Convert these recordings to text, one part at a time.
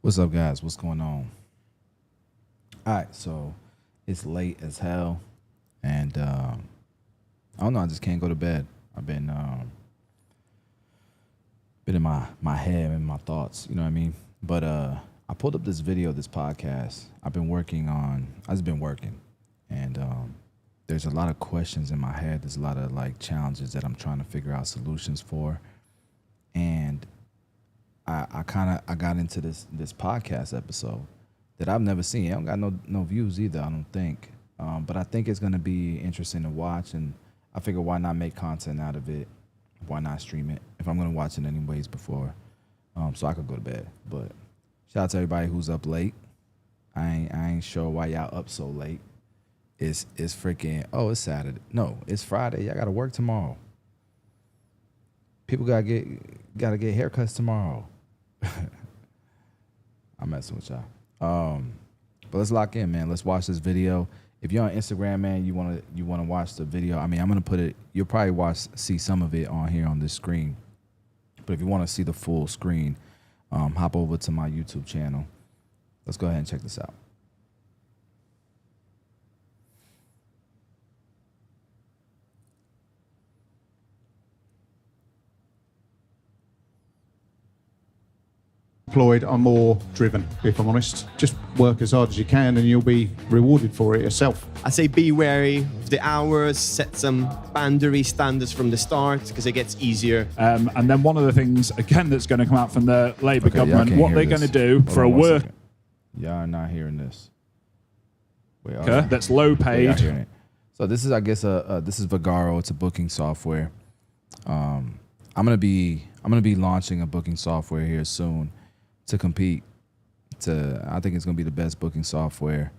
What's up, guys? What's going on? All right, so it's late as hell, and I don't know. I just can't go to bed. I've been in my head and my thoughts. You know what I mean? But I pulled up this video, this podcast. I've just been working, and there's a lot of questions in my head. There's a lot of like challenges that I'm trying to figure out solutions for, and I got into this podcast episode that I've never seen. I don't got no views either, I don't think. But I think it's gonna be interesting to watch, and I figure why not make content out of it? Why not stream it if I'm gonna watch it anyways before, so I could go to bed. But shout out to everybody who's up late. I ain't sure why y'all up so late. It's freaking it's Saturday. No, it's Friday. Y'all gotta work tomorrow. People gotta get haircuts tomorrow. I'm messing with y'all. But let's lock in, man. Let's watch this video. If you're on Instagram, man, you wanna watch the video. I mean, I'm gonna put it. You'll probably see some of it on here on this screen. But if you want to see the full screen, hop over to my YouTube channel. Let's go ahead and check this out. Employed are more driven, if I'm honest. Just work as hard as you can and you'll be rewarded for it yourself. I say be wary of the hours, set some boundary standards from the start because it gets easier. And then one of the things, again, that's going to come out from the Labour government, what they're going to do for a work... Y'all are not hearing this. Wait, that's low paid. So this is, I guess, this is Vagaro. It's a booking software. I'm gonna be launching a booking software here soon to compete. I think it's gonna be the best booking software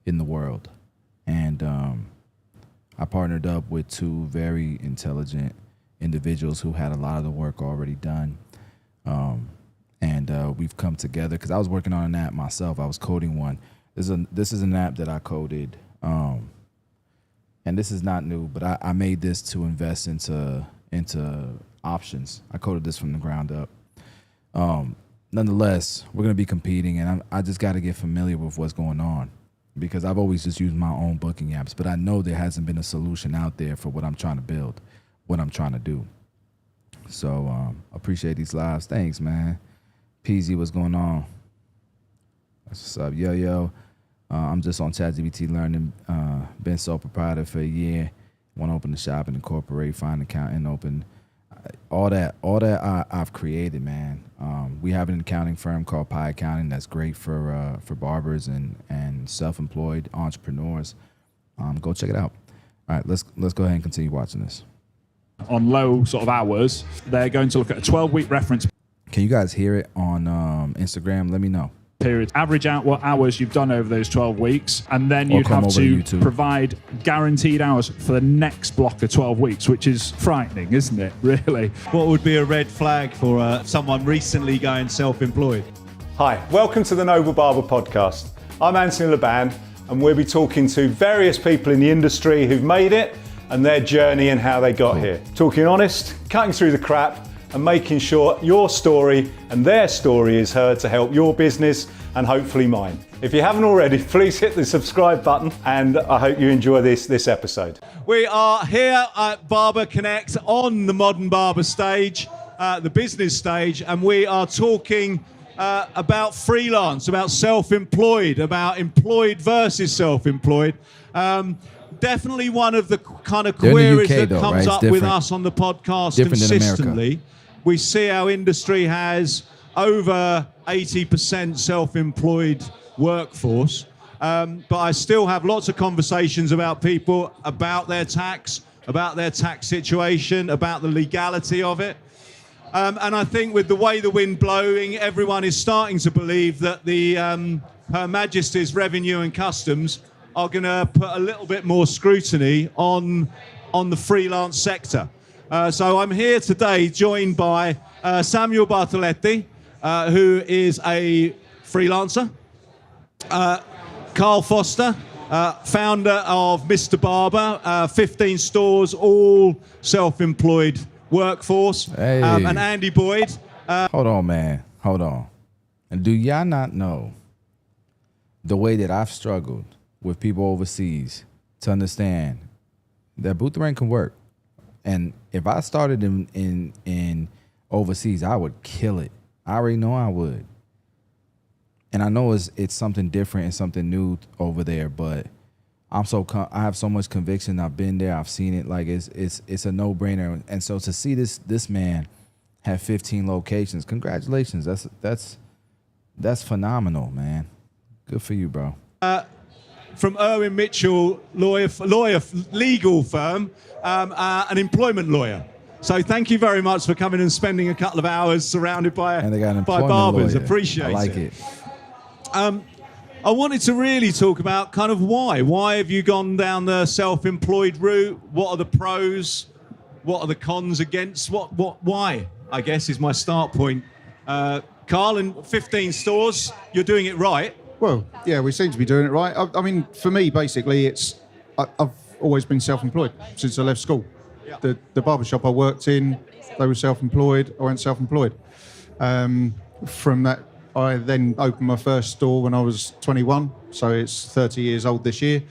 in the world, and I partnered up with two very intelligent individuals who had a lot of the work already done, and we've come together because I was working on an app myself. I was coding one. This is an app that I coded, and this is not new, but I made this to invest into options. I coded this from the ground up. Nonetheless, we're going to be competing, and I just got to get familiar with what's going on because I've always just used my own booking apps, but I know there hasn't been a solution out there for what I'm trying to build, what I'm trying to do. So appreciate these lives. Thanks, man. PZ, what's going on? What's up, yo? I'm just on ChatGPT learning. Been sole proprietor for a year. Want to open a shop and incorporate, find an accountant, open. All that I've created, man. We have an accounting firm called Pi Accounting that's great for barbers and self-employed entrepreneurs. Go check it out. All right, let's go ahead and continue watching this. On low sort of hours, they're going to look at a 12-week reference. Can you guys hear it on Instagram? Let me know. Period. Average out what hours you've done over those 12 weeks, and then you'd have to provide guaranteed hours for the next block of 12 weeks, which is frightening, isn't it, really? What would be a red flag for someone recently going self-employed? Hi, welcome to the Noble Barber podcast. I'm Anthony Laban, and we'll be talking to various people in the industry who've made it and their journey and how they got here. Talking honest, cutting through the crap, and making sure your story and their story is heard to help your business and hopefully mine. If you haven't already, please hit the subscribe button, and I hope you enjoy this episode. We are here at Barber Connect on the Modern Barber stage, the business stage, and we are talking about freelance, about self-employed, about employed versus self-employed. Definitely one of the kind of queries that comes up with us on the podcast consistently. We see our industry has over 80% self-employed workforce, but I still have lots of conversations about people, about their tax situation, about the legality of it. And I think with the way the wind blowing, everyone is starting to believe that the Her Majesty's Revenue and Customs are going to put a little bit more scrutiny on the freelance sector. So I'm here today joined by Samuel Bartoletti, who is a freelancer, Carl Foster, founder of Mr. Barber, 15 stores, all self-employed workforce, and Andy Boyd. Hold on, man. Hold on. And do y'all not know the way that I've struggled with people overseas to understand that booth rent can work? And if I started in overseas, I would kill it. I already know I would. And I know it's something different and something new over there, but I have so much conviction. I've been there. I've seen it. Like it's a no-brainer. And so to see this man have 15 locations, congratulations. That's phenomenal, man. Good for you, bro. From Irwin Mitchell, legal firm, an employment lawyer. So thank you very much for coming and spending a couple of hours surrounded by barbers. Lawyer. Appreciate it. I like it. I wanted to really talk about kind of why. Why have you gone down the self-employed route? What are the pros? What are the cons against? Why, I guess, is my start point. Carl, in 15 stores, you're doing it right. Well, yeah, we seem to be doing it right. I mean, for me, basically, I've always been self-employed since I left school. Yeah. The barbershop I worked in, they were self-employed. I went self-employed. From that, I then opened my first store when I was 21, so it's 30 years old this year.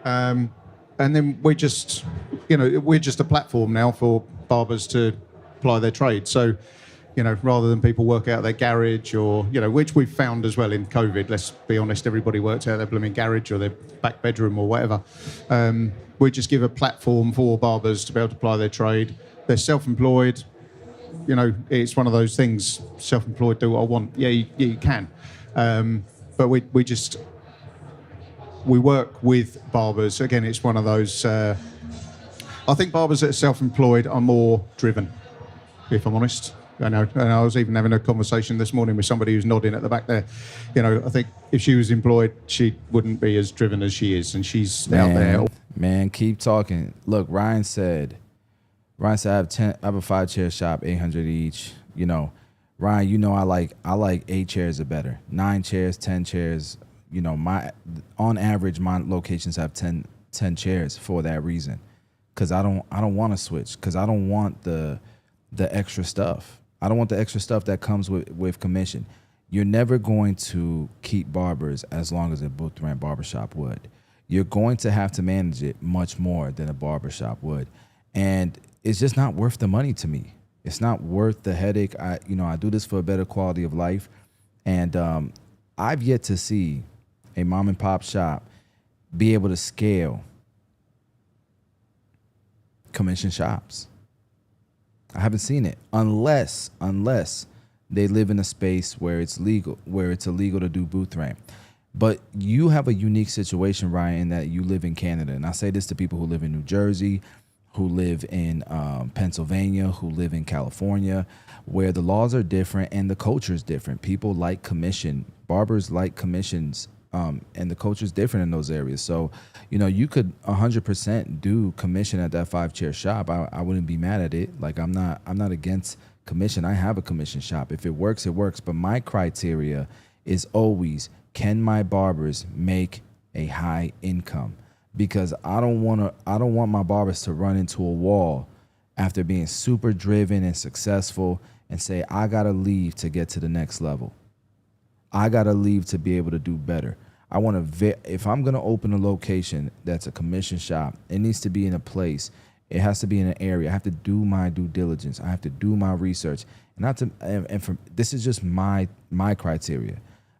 And then we're just a platform now for barbers to ply their trade. So, rather than people work out their garage or, which we've found as well in COVID, let's be honest, everybody works out their blooming garage or their back bedroom or whatever. We just give a platform for barbers to be able to ply their trade. They're self-employed. It's one of those things, self-employed, do what I want. Yeah, you can. But we work with barbers. Again, it's one of those, I think barbers that are self-employed are more driven, if I'm honest. And I was even having a conversation this morning with somebody who's nodding at the back there. I think if she was employed, she wouldn't be as driven as she is, and she's out there. Man, keep talking. Look, Ryan said I have a 5-chair shop, 800 each. Ryan, I like 8 chairs or better. 9 chairs, 10 chairs. On average, my locations have 10 chairs for that reason. Cause I don't want to switch. Cause I don't want the extra stuff. I don't want the extra stuff that comes with commission. You're never going to keep barbers as long as a booth rent barbershop would. You're going to have to manage it much more than a barbershop would. And it's just not worth the money to me. It's not worth the headache. I do this for a better quality of life. And I've yet to see a mom and pop shop be able to scale commission shops. I haven't seen it unless they live in a space where it's legal, where it's illegal to do booth rent. But you have a unique situation, Ryan, in that you live in Canada. And I say this to people who live in New Jersey, who live in Pennsylvania, who live in California, where the laws are different and the culture is different. People like commission. Barbers like commissions, and the culture is different in those areas. So, you could 100% do commission at that 5-chair shop. I wouldn't be mad at it. Like, I'm not against commission. I have a commission shop. If it works, it works. But my criteria is always, can my barbers make a high income? Because I don't want my barbers to run into a wall after being super driven and successful and say, I gotta leave to get to the next level. I gotta leave to be able to do better. I want to, if I'm gonna open a location that's a commission shop, it needs to be in a place. It has to be in an area. I have to do my due diligence. I have to do my research, this is just my criteria.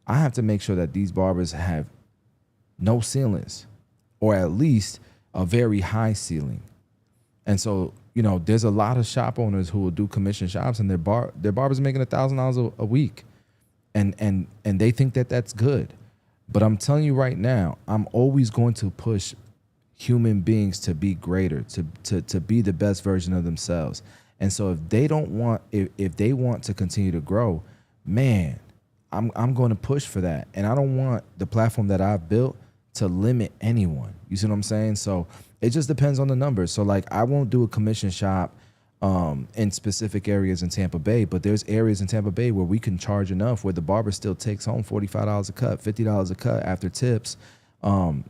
I have to make sure that these barbers have no ceilings, or at least a very high ceiling. And so, there's a lot of shop owners who will do commission shops, and their barbers making $1,000 a week, and they think that that's good. But I'm telling you right now, I'm always going to push human beings to be greater, to be the best version of themselves. And so if they want to continue to grow, man, I'm going to push for that. And I don't want the platform that I've built to limit anyone. You see what I'm saying? So it just depends on the numbers. So like, I won't do a commission shop in specific areas in Tampa Bay, but there's areas in Tampa Bay where we can charge enough where the barber still takes home $45 a cut, $50 a cut after tips, and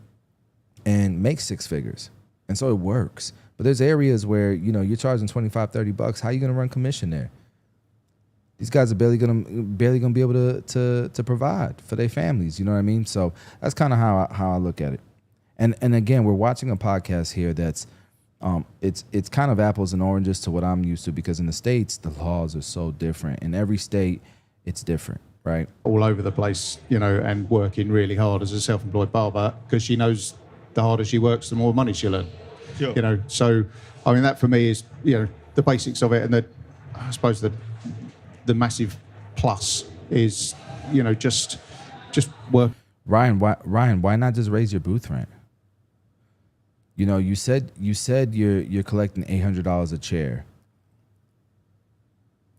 makes 6 figures. And so it works. But there's areas where, you're charging $25, $30. How are you going to run commission there? these guys are barely gonna be able to provide for their families. You know what I mean? So that's kind of how I look at it. And again, we're watching a podcast here that's it's kind of apples and oranges to what I'm used to, because in the States the laws are so different. In every state, it's different, right? All over the place, and working really hard as a self-employed barber, because she knows the harder she works, the more money she'll earn. Sure. So I mean, that for me is the basics of it, and I suppose the massive plus is just work. Ryan, why not just raise your booth rent? You said you're collecting $800 a chair.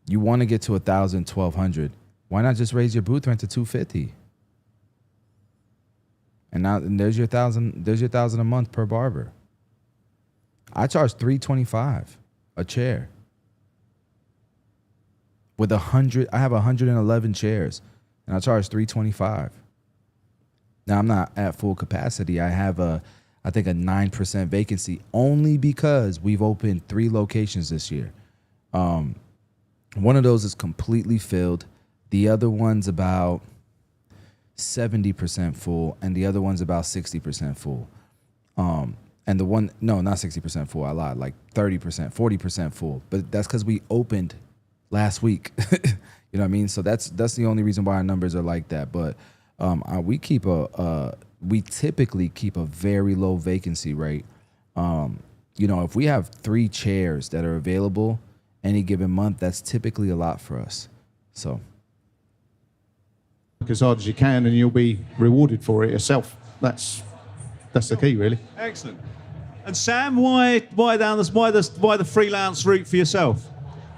You want to get to $1,000, $1,200. Why not just raise your booth rent to $250? And there's your $1,000 a month per barber. I charge $325 a chair. With I have 111 chairs, and I charge $325. Now I'm not at full capacity. I have I think a 9% vacancy, only because we've opened 3 locations this year. One of those is completely filled. The other one's about 70% full, and the other one's about 60% full. And the one, no, not 60% full, I lied, like 30%, 40% full. But that's because we opened last week. You know what I mean? So that's the only reason why our numbers are like that. But we typically keep a very low vacancy rate. If we have 3 chairs that are available any given month, that's typically a lot for us. So work as hard as you can, and you'll be rewarded for it yourself. That's the key, really. Excellent. And Sam, why the freelance route for yourself?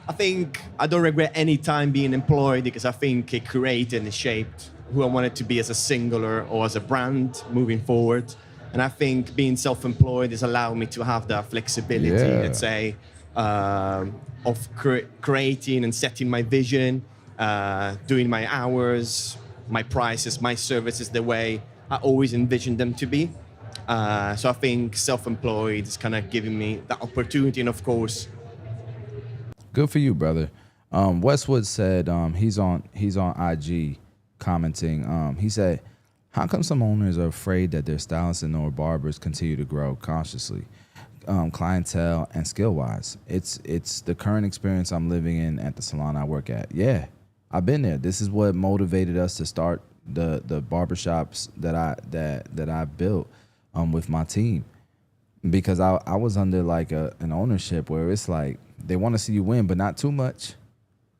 I think I don't regret any time being employed, because I think it created and shaped who I wanted to be as a singular or as a brand moving forward. And I think being self-employed has allowed me to have that flexibility, let's say, of creating and setting my vision, doing my hours, my prices, my services the way I always envisioned them to be. So I think self-employed is kind of giving me that opportunity, and of course. Good for you, brother. Westwood said he's on IG commenting. He said, how come some owners are afraid that their stylists and or barbers continue to grow consciously, clientele and skill-wise? It's the current experience I'm living in at the salon I work at. Yeah, I've been there. This is what motivated us to start the barbershops that I built with my team, because I was under like an ownership where it's like they want to see you win, but not too much,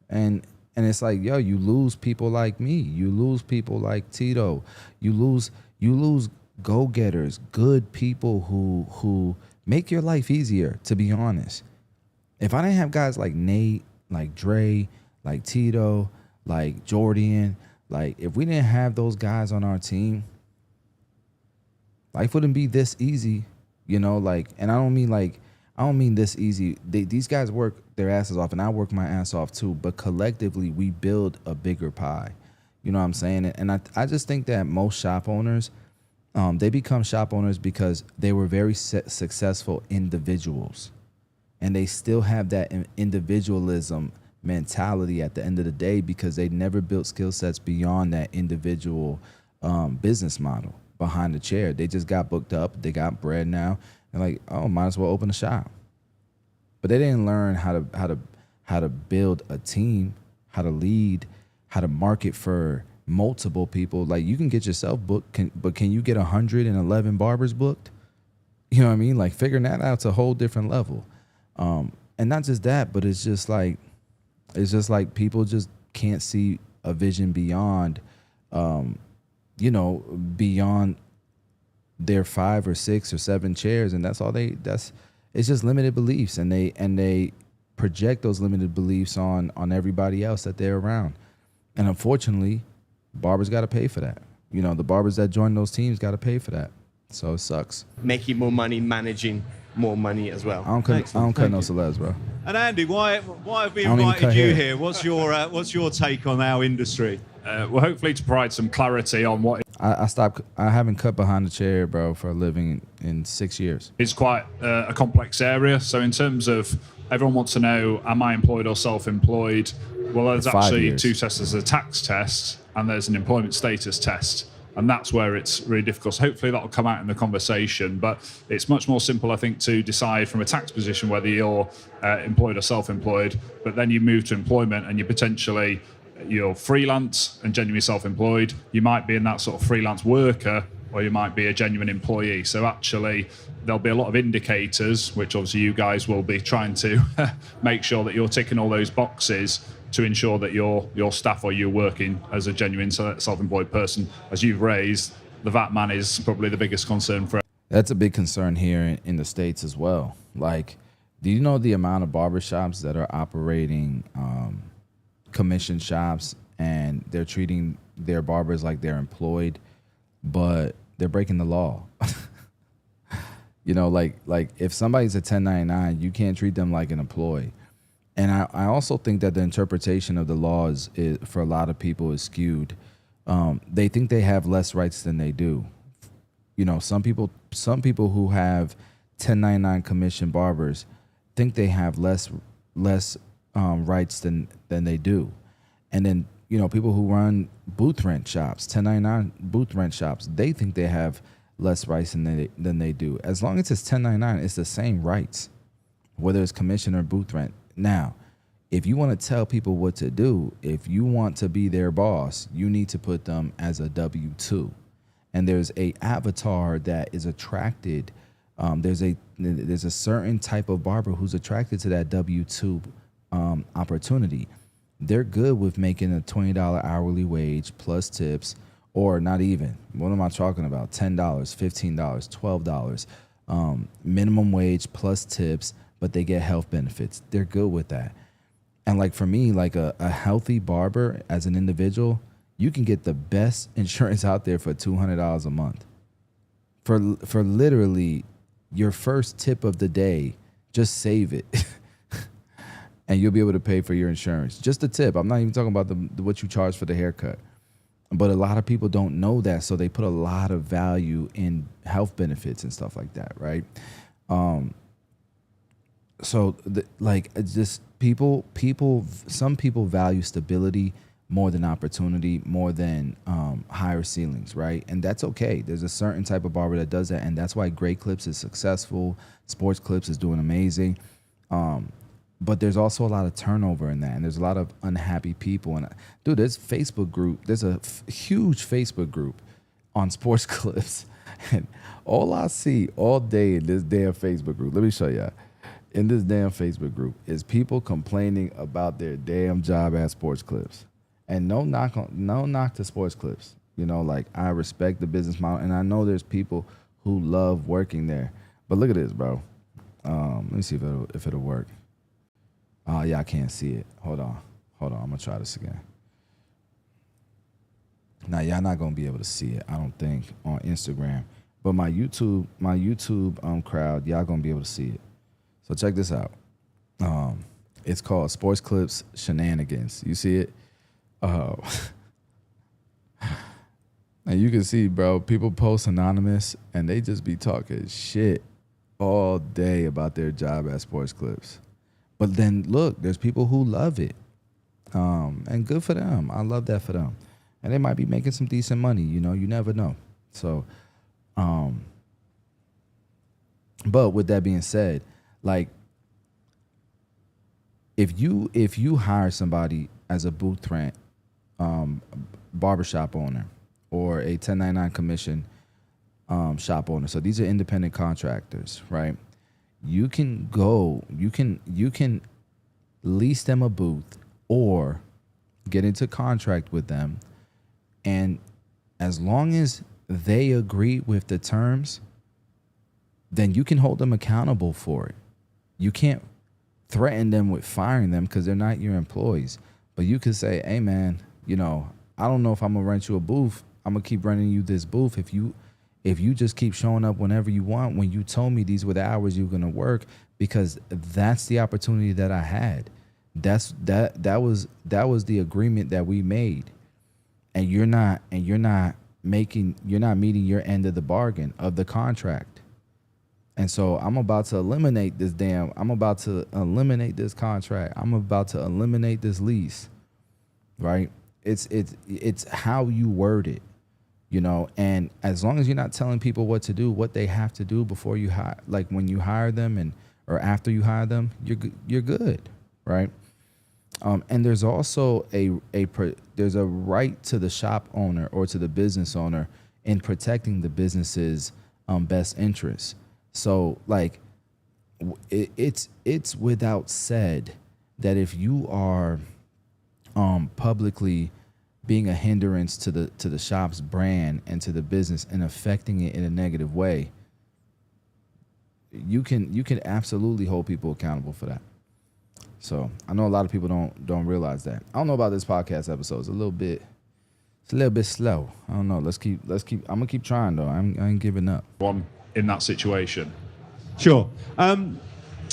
and it's like, yo, you lose people like me, you lose people like Tito, you lose go-getters, good people who make your life easier. To be honest, if I didn't have guys like Nate, like Dre, like Tito, like Jordan, like if we didn't have those guys on our team, life wouldn't be this easy, like, and I don't mean this easy. These guys work their asses off, and I work my ass off too, but collectively we build a bigger pie. You know what I'm saying? And I just think that most shop owners, they become shop owners because they were very successful individuals, and they still have that individualism mentality at the end of the day, because they never built skill sets beyond that individual business model behind the chair. They just got booked up, they got bread now, and like, oh, might as well open a shop. But they didn't learn how to build a team, how to lead, how to market for multiple people. Like, you can get yourself booked, but can you get 111 barbers booked? You know what I mean? Like, figuring that out's a whole different level. And not just that, but it's just like people just can't see a vision beyond, beyond their 5 or 6 or 7 chairs, and that's all it's just limited beliefs, and they project those limited beliefs on everybody else that they're around. And unfortunately, barbers got to pay for that. The barbers that join those teams got to pay for that. So it sucks. Making more money, managing more money as well. I don't cut no celebs, bro. And Andy, why have we invited you here? What's your take on our industry? Well, hopefully to provide some clarity on what I haven't cut behind the chair, bro, for a living in 6 years. It's quite a complex area. So in terms of, everyone wants to know, am I employed or self-employed? Well, there's It's 5 actually years. 2 tests. There's a tax test and there's an employment status test. And that's where it's really difficult. So hopefully that'll come out in the conversation. But it's much more simple, I think, to decide from a tax position whether you're employed or self-employed. But then you move to employment and you're freelance and genuinely self-employed. You might be in that sort of freelance worker, or you might be a genuine employee. So actually, there'll be a lot of indicators, which obviously you guys will be trying to make sure that you're ticking all those boxes to ensure that your staff or you're working as a genuine self-employed person. As you've raised, the VAT man is probably the biggest concern for. That's a big concern here in the States as well. Like, do you know the amount of barbershops that are operating commission shops, and they're treating their barbers like they're employed, but they're breaking the law? You know, like if somebody's a 1099, you can't treat them like an employee. And I also think that the interpretation of the laws for a lot of people is skewed. They think they have less rights than they do. You know, some people who have 1099 commission barbers think they have less rights than they do. And then, you know, people who run booth rent shops, 1099 booth rent shops, they think they have less rights than they do. As long as it's 1099, it's the same rights, whether it's commission or booth rent. Now, if you want to tell people what to do, if you want to be their boss, you need to put them as a W2. And there's a avatar that is attracted. There's a certain type of barber who's attracted to that W2 opportunity. They're good with making a $20 hourly wage plus tips, or not even. What am I talking about? $10, $15, $12, minimum wage plus tips, but they get health benefits. They're good with that. And like for me, like a healthy barber as an individual, you can get the best insurance out there for $200 a month. For literally your first tip of the day, just save it. And you'll be able to pay for your insurance. Just a tip. I'm not even talking about what you charge for the haircut. But a lot of people don't know that, so they put a lot of value in health benefits and stuff like that, right? So just some people value stability more than opportunity, more than higher ceilings, right? And that's okay. There's a certain type of barber that does that, and that's why Great Clips is successful. Sports Clips is doing amazing. But there's also a lot of turnover in that, and there's a lot of unhappy people. And dude, there's a huge Facebook group on Sports Clips, and all I see all day in this damn Facebook group, let me show you. In this damn Facebook group is people complaining about their damn job at Sports Clips. And no knock to Sports Clips. You know, like, I respect the business model, and I know there's people who love working there. But look at this, bro. Let me see if it'll work. Oh, yeah, I can't see it. Hold on. I'm going to try this again. Now, y'all not going to be able to see it, I don't think, on Instagram. But my YouTube crowd, y'all going to be able to see it. So check this out. It's called Sports Clips Shenanigans. You see it? And you can see, bro, people post anonymous, and they just be talking shit all day about their job at Sports Clips. But then, look, there's people who love it. And good for them. I love that for them. And they might be making some decent money, you know, you never know. So, but with that being said, like, if you hire somebody as a booth rent barbershop owner or a 1099 commission shop owner, so these are independent contractors, right? You can lease them a booth or get into contract with them, and as long as they agree with the terms, then you can hold them accountable for it. You can't threaten them with firing them because they're not your employees. But you could say, hey, man, you know, I don't know if I'm going to rent you a booth. I'm going to keep renting you this booth if you just keep showing up whenever you want, when you told me these were the hours you were going to work, because that's the opportunity that I had. That was the agreement that we made. And you're not meeting your end of the bargain of the contract. And so I'm about to eliminate this contract. I'm about to eliminate this lease. right? It's how you word it, you know. And as long as you're not telling people what to do, what they have to do before you hire, like when you hire them or after you hire them, you're good, right? And there's also there's a right to the shop owner or to the business owner in protecting the business's best interests. So like it's without said that if you are publicly being a hindrance to the shop's brand and to the business and affecting it in a negative way, you can absolutely hold people accountable for that. So I know a lot of people don't realize that. I don't know about this podcast episode. It's a little bit slow. I don't know. Let's keep. I'm gonna keep trying though. I ain't giving up. One in that situation. Sure.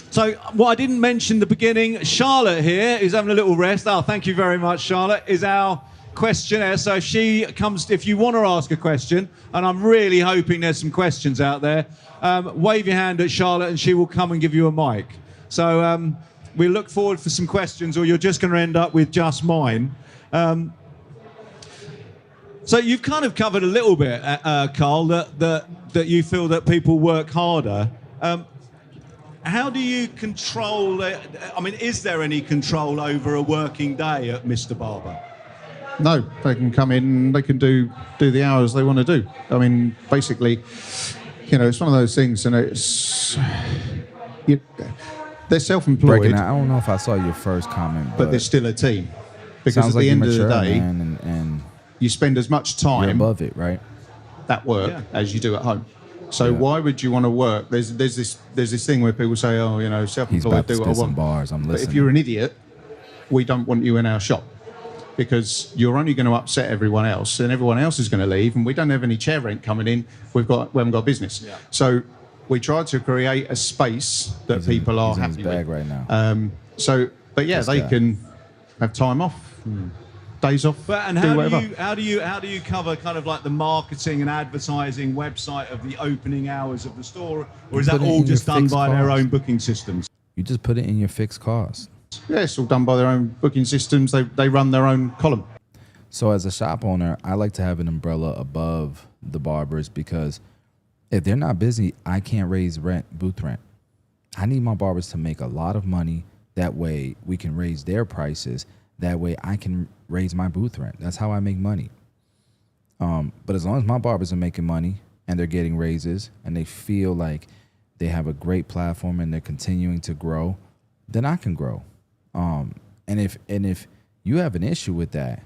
So what I didn't mention in the beginning, Charlotte here is having a little rest. Oh, thank you very much, Charlotte, is our questionnaire. So she comes, if you want to ask a question, and I'm really hoping there's some questions out there, wave your hand at Charlotte and she will come and give you a mic. So we look forward for some questions, or you're just going to end up with just mine. So you've kind of covered a little bit, Carl, that you feel that people work harder. How do you control it? I mean, is there any control over a working day at Mr. Barber? No, they can come in, they can do the hours they want to do. I mean, basically, you know, it's one of those things, and they're self-employed. I don't know if I saw your first comment, but they're still a team. Because at the end of the day, and you spend as much time above it, right? That work as you do at home. So why would you want to work? There's this thing where people say, oh, you know, self-employed, do what I want. Bars. I'm listening. But if you're an idiot, we don't want you in our shop, because you're only going to upset everyone else, and everyone else is going to leave, and we don't have any chair rent coming in. We haven't got business. Yeah. So we try to create a space that people are happy with. Right now. But yeah, they can have time off. Days off. But and how do you cover kind of like the marketing and advertising website of the opening hours of the store, or is that all just done by their own booking systems? You just put it in your fixed cost. Yeah, it's all done by their own booking systems. They run their own column. So as a shop owner, I like to have an umbrella above the barbers, because if they're not busy, I can't raise booth rent. I need my barbers to make a lot of money. That way we can raise their prices. That way I can raise my booth rent. That's how I make money. But as long as my barbers are making money and they're getting raises and they feel like they have a great platform and they're continuing to grow, then I can grow. And if you have an issue with that,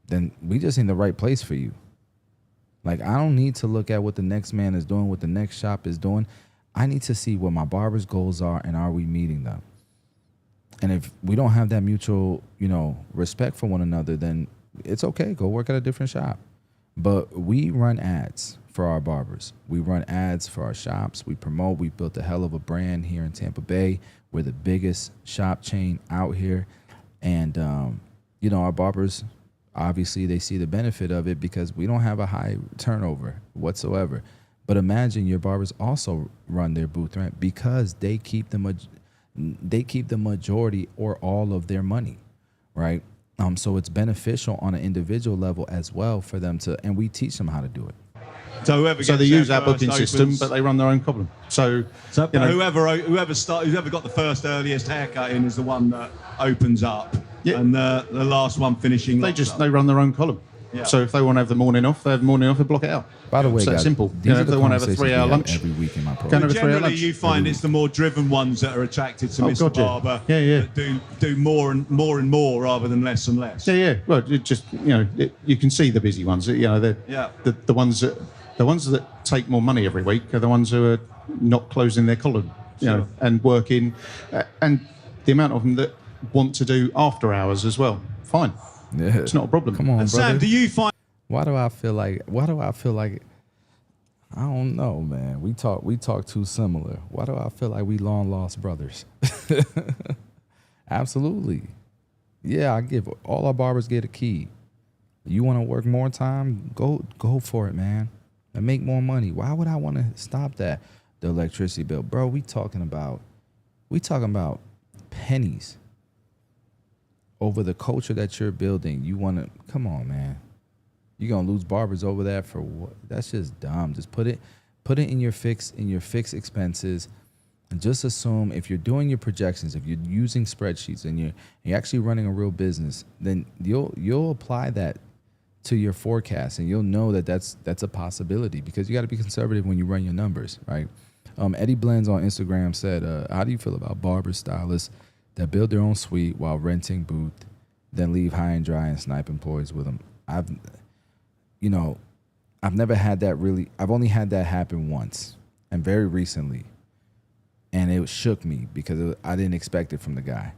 then we just in the right place for you. Like, I don't need to look at what the next man is doing, what the next shop is doing. I need to see what my barber's goals are, and are we meeting them? And if we don't have that mutual, respect for one another, then it's okay. Go work at a different shop. But we run ads for our barbers. We run ads for our shops. We promote. We built a hell of a brand here in Tampa Bay. We're the biggest shop chain out here. And, our barbers, obviously, they see the benefit of it because we don't have a high turnover whatsoever. But imagine your barbers also run their booth rent because they keep the majority or all of their money, right? So it's beneficial on an individual level as well for them to, and we teach them how to do it. So they use our booking system, but they run their own column. So whoever got the first earliest haircut in is the one that opens up, and the last one finishing. They run their own column. Yeah. So if they want to have the morning off, they have the morning off and block it out. By the way, so guys, it's simple. If they want to have a 3-hour lunch every week in my program. Generally, you find it's the more driven ones that are attracted to Mr. Barber. That do more and more rather than less and less. Yeah. Well, it just you can see the busy ones. The ones that take more money every week are the ones who are not closing their column, and working, and the amount of them that want to do after hours as well. Fine. Yeah. It's not a problem. Come on, and brother. Sam, do you find? Why do I feel like? I don't know, man. We talk too similar. Why do I feel like we long lost brothers? Absolutely. Yeah, I give all our barbers get a key. You want to work more time? Go for it, man, and make more money. Why would I want to stop that? The electricity bill, bro. We talking about pennies. over the culture that you're building, you want to, come on, man. You're going to lose barbers over that for what? That's just dumb. Just put it in your fixed expenses. And just assume if you're doing your projections, if you're using spreadsheets and you're actually running a real business, then you'll apply that to your forecast, and you'll know that that's a possibility, because you got to be conservative when you run your numbers, right? Eddie Blends on Instagram said, how do you feel about barber stylists that build their own suite while renting booth, then leave high and dry and snipe employees with them? I've never had that really. I've only had that happen once, and very recently. And it shook me because I didn't expect it from the guy.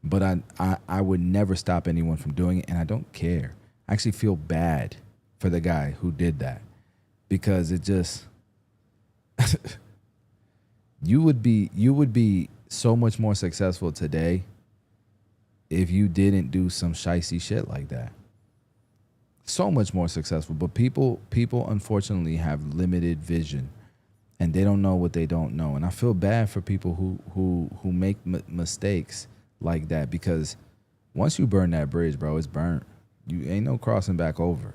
But I would never stop anyone from doing it, and I don't care. I actually feel bad for the guy who did that, because it just you would be so much more successful today if you didn't do some shicey shit like that. So much more successful. But people unfortunately have limited vision, and they don't know what they don't know. And I feel bad for people who make mistakes like that, because once you burn that bridge, bro, it's burnt. You ain't no crossing back over.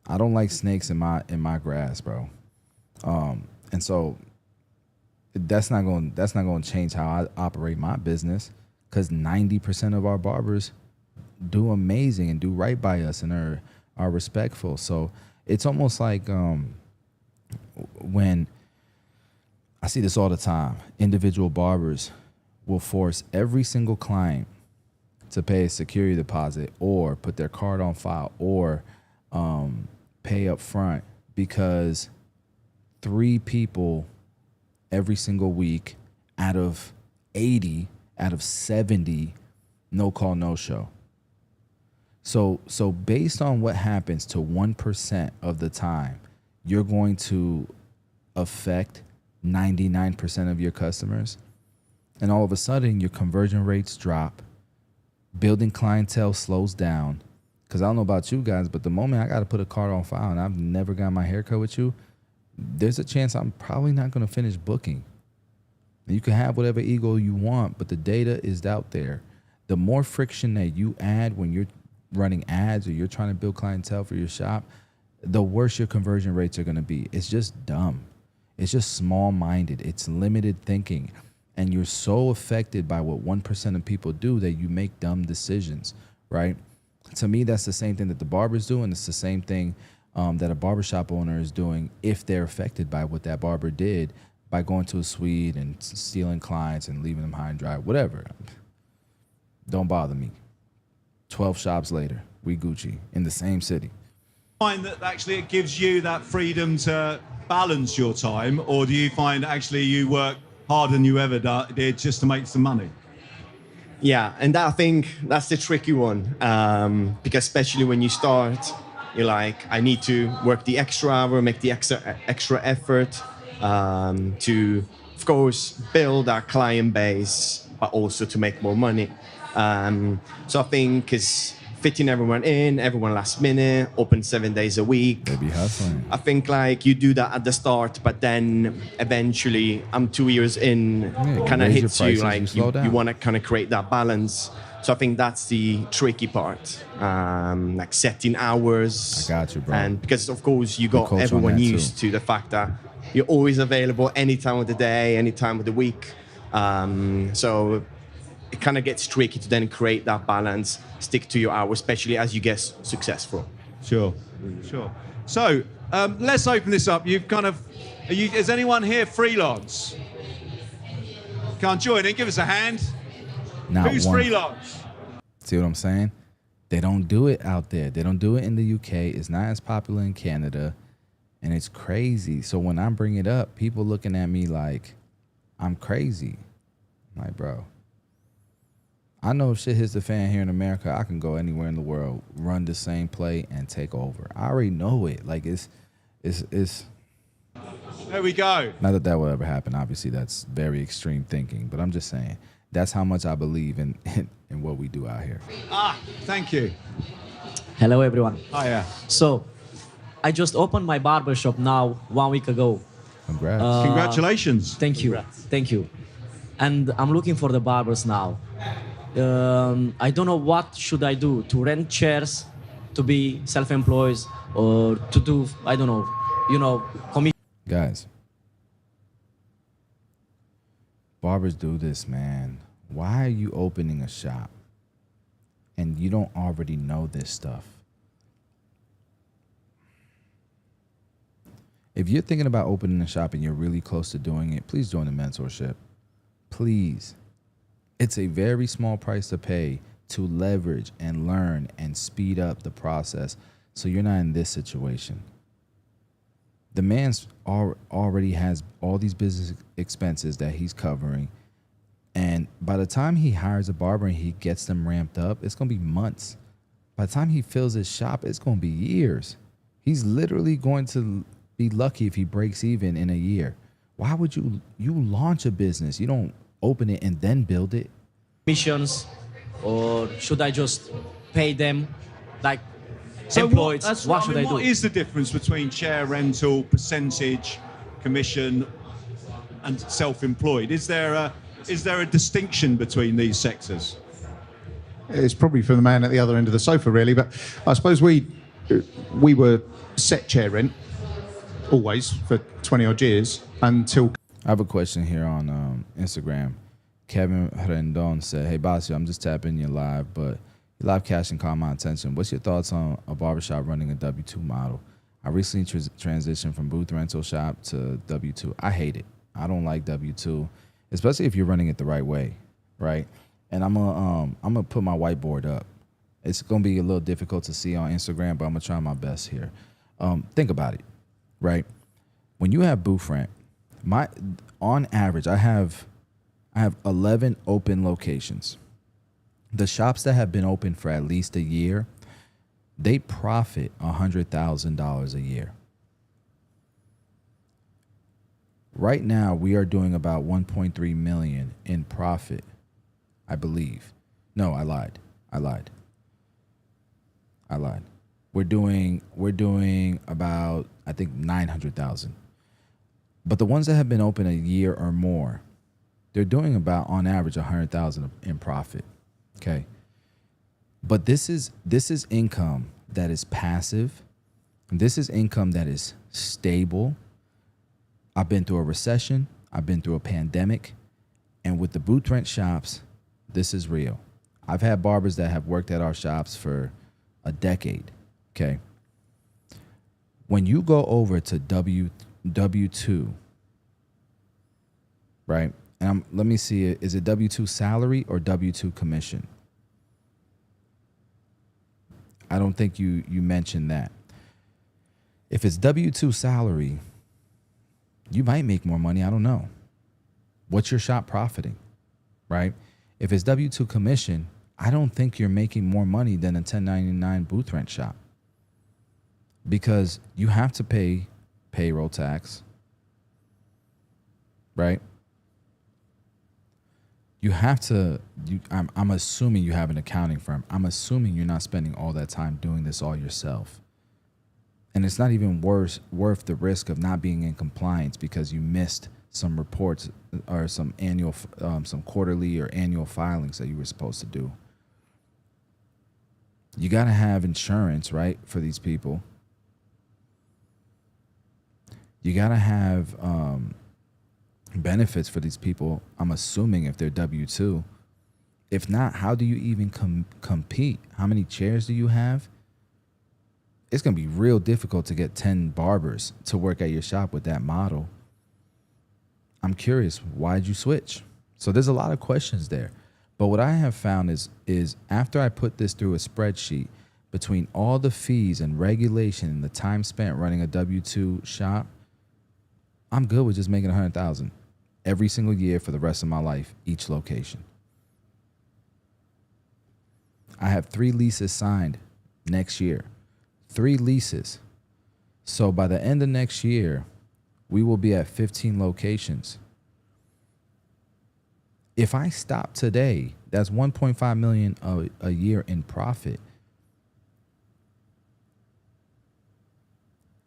I don't like snakes in my grass, bro. And so that's not going to change how I operate my business, because 90% of our barbers do amazing and do right by us and are respectful. So it's almost like when I see this all the time, individual barbers will force every single client to pay a security deposit or put their card on file or pay up front, because 3 people every single week out of 80, out of 70, no call, no show. So based on what happens to 1% of the time, you're going to affect 99% of your customers. And all of a sudden, your conversion rates drop. Building clientele slows down. Because I don't know about you guys, but the moment I got to put a card on file and I've never got my haircut with you, there's a chance I'm probably not going to finish booking. And you can have whatever ego you want, but the data is out there. The more friction that you add when you're running ads or you're trying to build clientele for your shop, the worse your conversion rates are going to be. It's just dumb. It's just small-minded. It's limited thinking. And you're so affected by what 1% of people do that you make dumb decisions, right? To me, that's the same thing that the barbers do, and it's the same thing that a barbershop owner is doing if they're affected by what that barber did by going to a suite and stealing clients and leaving them high and dry, whatever. Don't bother me. 12 shops later, we Gucci in the same city. Find that actually it gives you that freedom to balance your time, or do you find actually you work harder than you ever did just to make some money? Yeah, and I think that's the tricky one, because especially when you start, you're like, I need to work the extra hour, make the extra effort to, of course, build our client base, but also to make more money. So I think it's fitting everyone in, everyone last minute, open 7 days a week. They be hustling. I think like you do that at the start, but then eventually, 2 years in, it kind of hits you like you want to kind of create that balance. So I think that's the tricky part, like setting hours. I got you, bro. And because of course you got everyone used to the fact that you're always available any time of the day, any time of the week. So it kind of gets tricky to then create that balance, stick to your hours, especially as you get successful. Sure. So let's open this up. Is anyone here freelance? Can't join in, give us a hand. Not Who's one. freelance? See what I'm saying? They don't do it out there. They don't do it in the UK. It's not as popular in Canada, and it's crazy. So when I bring it up, people looking at me like I'm crazy. I'm like, bro, I know if shit hits the fan here in America, I can go anywhere in the world, run the same play, and take over. I already know it. Like it's. There we go. Not that will ever happen. Obviously, that's very extreme thinking. But I'm just saying, that's how much I believe in what we do out here. Thank you. Hello, everyone. Hiya. So, I just opened my barbershop now 1 week ago. Congrats. Congratulations. Thank you. And I'm looking for the barbers now. I don't know what should I do, to rent chairs, to be self-employed, or to do, I don't know, commission. Guys, barbers do this, man. Why are you opening a shop and you don't already know this stuff? If you're thinking about opening a shop and you're really close to doing it, please join the mentorship. Please. It's a very small price to pay to leverage and learn and speed up the process so you're not in this situation. The man's already has all these business expenses that he's covering. And by the time he hires a barber and he gets them ramped up, it's going to be months. By the time he fills his shop, it's going to be years. He's literally going to be lucky if he breaks even in a year. Why would you launch a business? You don't open it and then build it. Commissions, or should I just pay them like So employed? what Should I do? What is the difference between chair rental, percentage, commission, and self-employed? Is there a distinction between these sectors? It's probably for the man at the other end of the sofa, really. But I suppose we were set chair rent always for 20 odd years until. I have a question here on Instagram. Kevin Rendon said, "Hey, Bossio, I'm just tapping you live, but your live caching caught my attention. What's your thoughts on a barbershop running a W-2 model? I recently transitioned from booth rental shop to W-2. I hate it. I don't like W-2, especially if you're running it the right way, right? And I'm gonna put my whiteboard up. It's gonna be a little difficult to see on Instagram, but I'm gonna try my best here. Think about it, right? When you have booth rent, on average, I have 11 open locations. The shops that have been open for at least a year, they profit $100,000 a year. Right now, we are doing about 1.3 million in profit, I believe. No, I lied. We're doing about, I think, 900,000. But the ones that have been open a year or more, they're doing about, on average, 100,000 in profit. Okay. But this is income that is passive. This is income that is stable. I've been through a recession. I've been through a pandemic. And with the booth rent shops, this is real. I've had barbers that have worked at our shops for a decade. Okay. When you go over to W2, right? And let me see, is it W2 salary or W2 commission? I don't think you mentioned that. If it's W2 salary, you might make more money. I don't know. What's your shop profiting, right? If it's W2 commission, I don't think you're making more money than a 1099 booth rent shop, because you have to pay payroll tax, right? You have to, I'm assuming you have an accounting firm. I'm assuming you're not spending all that time doing this all yourself. And it's not even worth the risk of not being in compliance because you missed some reports or some annual, some quarterly or annual filings that you were supposed to do. You got to have insurance, right, for these people. You got to have benefits for these people, I'm assuming, if they're W-2. If not, how do you even compete? How many chairs do you have? It's going to be real difficult to get 10 barbers to work at your shop with that model. I'm curious, why'd you switch? So there's a lot of questions there. But what I have found is after I put this through a spreadsheet, between all the fees and regulation and the time spent running a W-2 shop, I'm good with just making 100,000 every single year for the rest of my life, each location. I have 3 leases signed next year. 3 leases. So by the end of next year, we will be at 15 locations. If I stop today, that's 1.5 million a year in profit.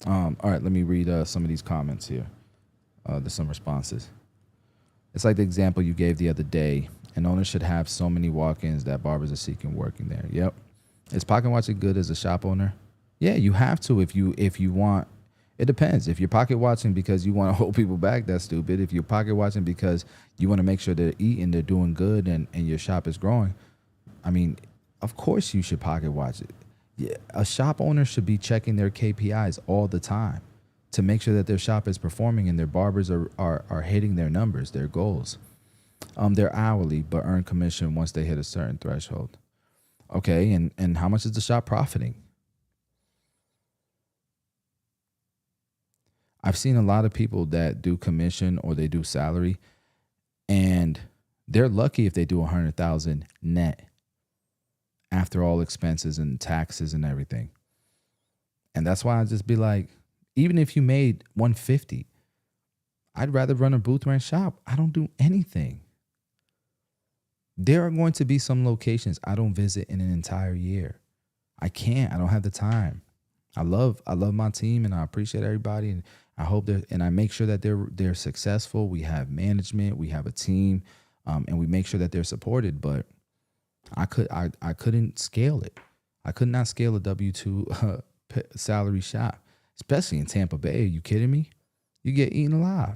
All right, let me read some of these comments here. There's some responses. It's like the example you gave the other day. An owner should have so many walk-ins that barbers are seeking working there. Yep. Is pocket watching good as a shop owner? Yeah, you have to if you want. It depends. If you're pocket watching because you want to hold people back, that's stupid. If you're pocket watching because you want to make sure they're eating, they're doing good, and your shop is growing, I mean, of course you should pocket watch it. Yeah, a shop owner should be checking their KPIs all the time to make sure that their shop is performing and their barbers are hitting their numbers, their goals. They're hourly but earn commission once they hit a certain threshold. Okay, and how much is the shop profiting? I've seen a lot of people that do commission or they do salary, and they're lucky if they do 100,000 net after all expenses and taxes and everything. And that's why I just be like, even if you made 150, I'd rather run a booth rent shop. I don't do anything. There are going to be some locations I don't visit in an entire year. I can't. I don't have the time. I love my team and I appreciate everybody, and I hope and I make sure that they're successful. We have management, we have a team, and we make sure that they're supported. But I couldn't scale it. I could not scale a W2 salary shop, especially in Tampa Bay. Are you kidding me? You get eaten alive.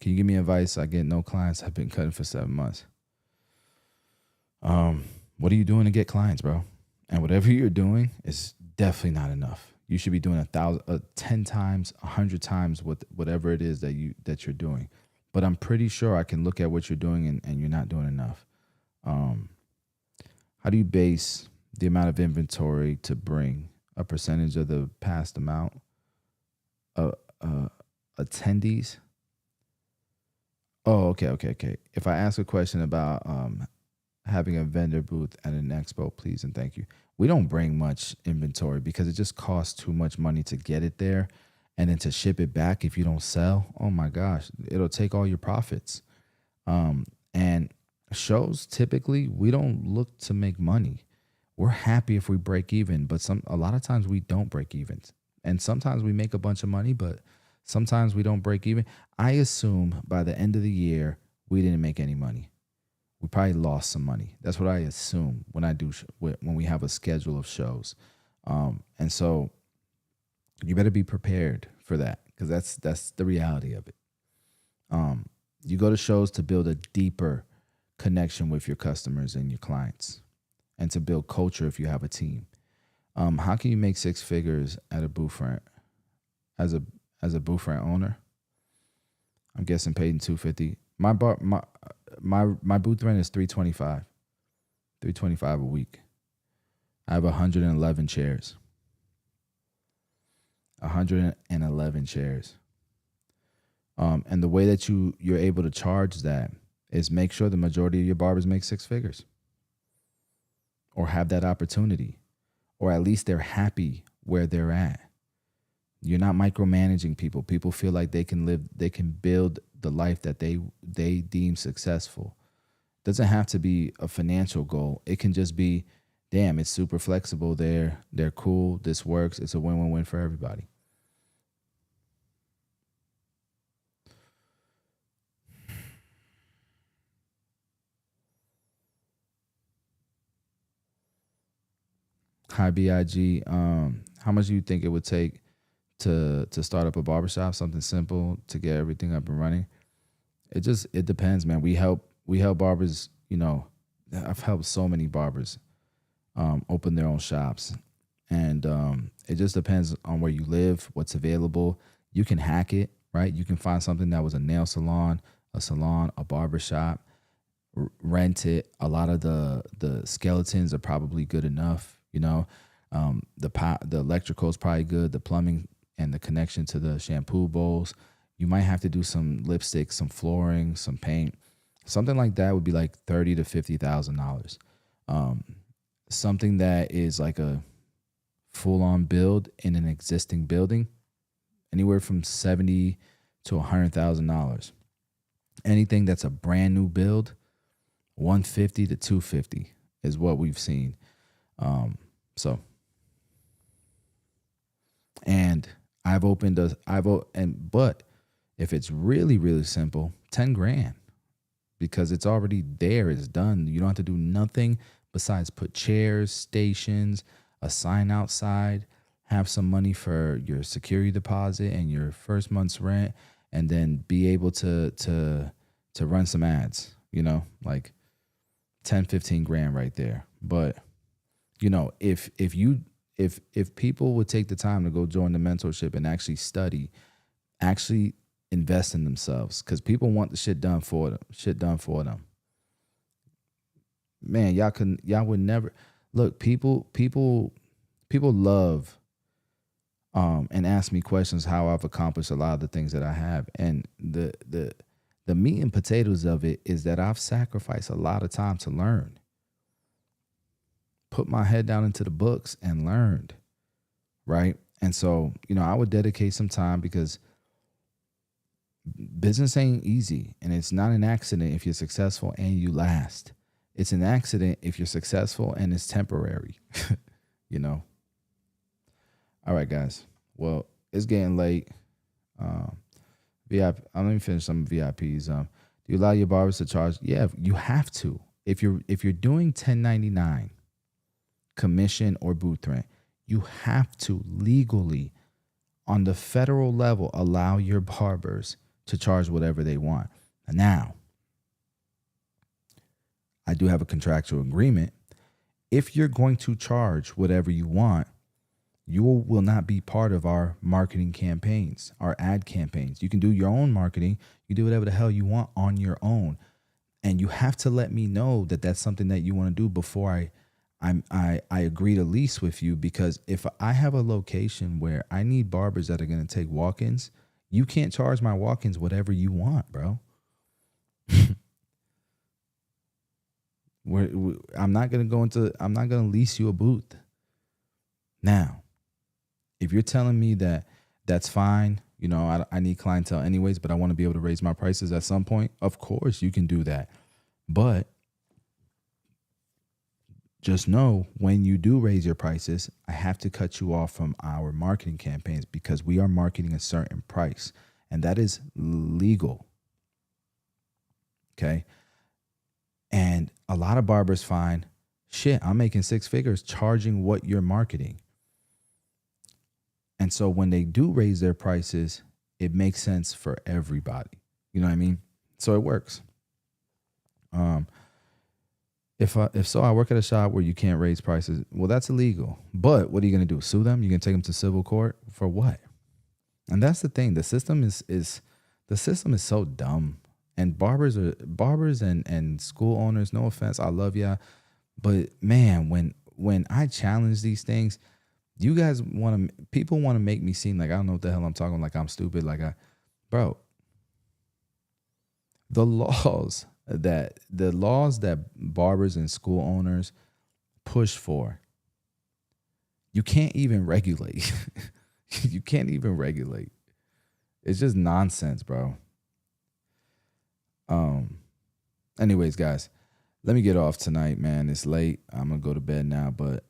Can you give me advice? I get no clients. I've been cutting for 7 months. What are you doing to get clients, bro? And whatever you're doing is definitely not enough. You should be doing 10 times, 100 times whatever it is that you're doing. But I'm pretty sure I can look at what you're doing and you're not doing enough. How do you base the amount of inventory to bring a percentage of the past amount of attendees? Oh, okay. If I ask a question about having a vendor booth at an expo, please and thank you. We don't bring much inventory because it just costs too much money to get it there, and then to ship it back if you don't sell. Oh my gosh, it'll take all your profits. And shows, typically we don't look to make money. We're happy if we break even, but a lot of times we don't break even. And sometimes we make a bunch of money, but sometimes we don't break even. I assume by the end of the year, we didn't make any money. We probably lost some money. That's what I assume when when we have a schedule of shows. And so you better be prepared for that, because that's the reality of it. You go to shows to build a deeper connection with your customers and your clients, and to build culture if you have a team. How can you make 6 figures at a booth rent as a booth rent owner? I'm guessing paid in $250. My booth rent is $325. $325 a week. I have 111 chairs. 111 chairs. And the way that you're able to charge that is make sure the majority of your barbers make 6 figures, or have that opportunity, or at least they're happy where they're at. You're not micromanaging people. People feel like they can build the life that they deem successful. It doesn't have to be a financial goal. It can just be, damn, it's super flexible. They're cool. This works. It's a win-win-win for everybody. Hi, BIG. How much do you think it would take to start up a barbershop? Something simple to get everything up and running. It depends, man. We help barbers. You know, I've helped so many barbers open their own shops, and it just depends on where you live, what's available. You can hack it, right? You can find something that was a nail salon, a barbershop, rent it. A lot of the skeletons are probably good enough. You know, the electrical is probably good. The plumbing and the connection to the shampoo bowls. You might have to do some lipstick, some flooring, some paint. Something like that would be like $30,000 to $50,000. Something that is like a full-on build in an existing building, anywhere from $70,000 to $100,000. Anything that's a brand new build, $150,000 to $250,000 is what we've seen. And but If it's really, really simple, 10 grand, because it's already there. It's done. You don't have to do nothing besides put chairs, stations, a sign outside, have some money for your security deposit and your first month's rent, and then be able to run some ads, like 10, 15 grand right there. But, if people would take the time to go join the mentorship and actually study, actually invest in themselves, because people want the shit done for them. Man, y'all would never look. People love and ask me questions how I've accomplished a lot of the things that I have, and the meat and potatoes of it is that I've sacrificed a lot of time to learn, put my head down into the books and learned, right? And so, I would dedicate some time, because business ain't easy, and it's not an accident if you're successful and you last. It's an accident if you're successful and it's temporary, All right, guys. Well, it's getting late. VIP. Let me finish some VIPs. Do you allow your barbers to charge? Yeah, you have to. If you're doing 1099 commission or booth rent, you have to legally, on the federal level, allow your barbers to charge whatever they want. Now, I do have a contractual agreement. If you're going to charge whatever you want, you will not be part of our marketing campaigns, our ad campaigns. You can do your own marketing. You do whatever the hell you want on your own. And you have to let me know that that's something that you want to do before I agree to lease with you. Because if I have a location where I need barbers that are going to take walk-ins, you can't charge my walk-ins whatever you want, bro. I'm not going to lease you a booth. Now, if you're telling me that that's fine, I need clientele anyways, but I want to be able to raise my prices at some point, of course you can do that. But just know, when you do raise your prices, I have to cut you off from our marketing campaigns, because we are marketing a certain price, and that is legal. Okay? And a lot of barbers find, shit, I'm making 6 figures charging what you're marketing. And so when they do raise their prices, it makes sense for everybody. You know what I mean? So it works. If so, I work at a shop where you can't raise prices. Well, that's illegal. But what are you going to do? Sue them? You're going to take them to civil court for what? And that's the thing. The system is so dumb. And barbers and school owners, no offense, I love y'all, but man, when I challenge these things, you guys people want to make me seem like I don't know what the hell I'm talking, like I'm stupid, bro. The laws that barbers and school owners push for, you can't even regulate. You can't even regulate. It's just nonsense, bro. Anyways, guys, let me get off tonight, man. It's late. I'm gonna go to bed now, but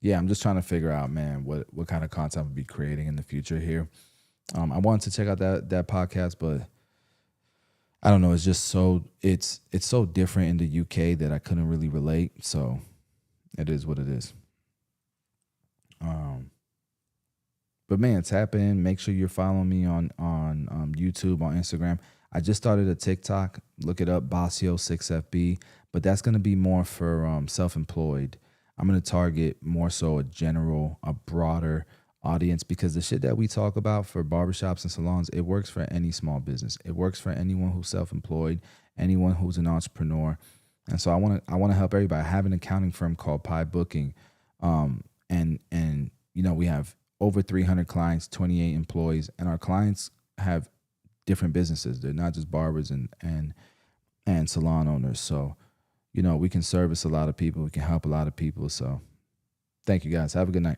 yeah, I'm just trying to figure out, man, what kind of content I'll be creating in the future here. I wanted to check out that podcast, but I don't know. It's just it's so different in the UK that I couldn't really relate. So it is what it is. But man, tap in. Make sure you're following me on YouTube, on Instagram. I just started a TikTok. Look it up, Bossio 6FB. But that's going to be more for self-employed. I'm going to target more so a broader audience, because the shit that we talk about for barbershops and salons, it works for any small business. It works for anyone who's self-employed, anyone who's an entrepreneur. And so I want to help everybody. I have an accounting firm called Pi Booking. And we have over 300 clients, 28 employees, and our clients have different businesses. They're not just barbers and salon owners. So, we can service a lot of people. We can help a lot of people. So thank you guys. Have a good night.